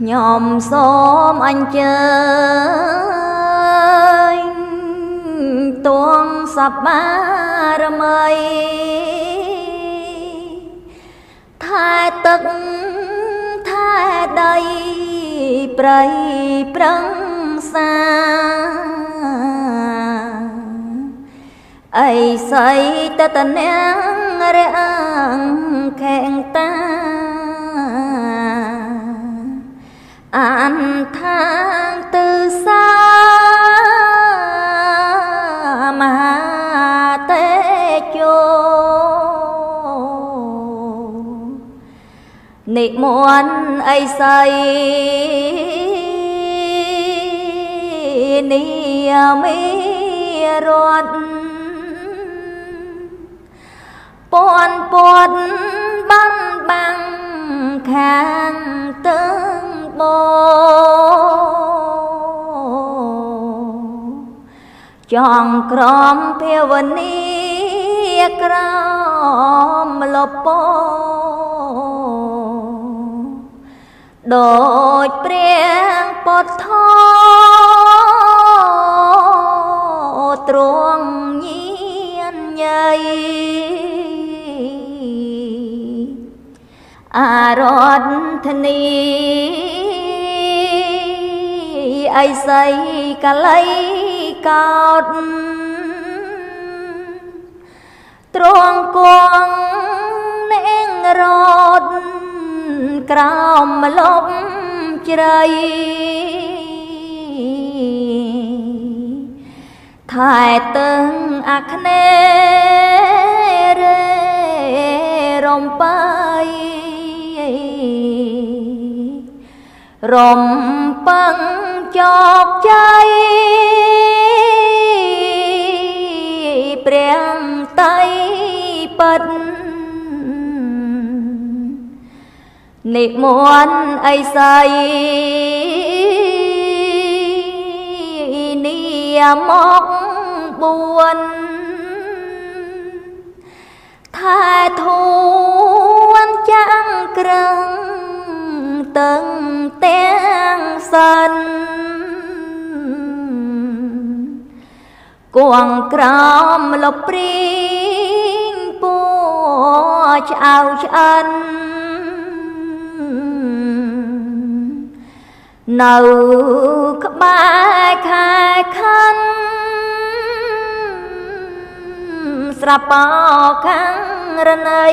ខ្ញុំសូមអញ្ជើញទួងសប្បារមីថែទឹកថែដីព្រៃប្រឹងសាអីស័យតតនាងរាំងខែងតាអានថាងទិសាមហាតេជោនិមន្តអីស័យនាមីរត់ពាន់ពាត់បានបាំងខាងទឹងបចង់ក្រំភាវនីក្រមលពដូចព្រះពុទ្ធទ្រង់ញៀនញៃអារដ្ឋនីអីស័យកលៃកោតទ្រង់គង់នេងរត់ក្រោមលំជ្រៃថែទឹងអាគ្នេយ៍រេរំបាយរំពឹងជោគជ័យព្រះតៃពិតនិមន្តអីស័យនាមក4ថែធួនចាំងក្រឹងតឹងទាំងសិនគួងក្រមលុបព្រីងពួឆ្អៅឆ្អិននៅក្បែរខែខណ្ឌស្រាប់បោខាងរណី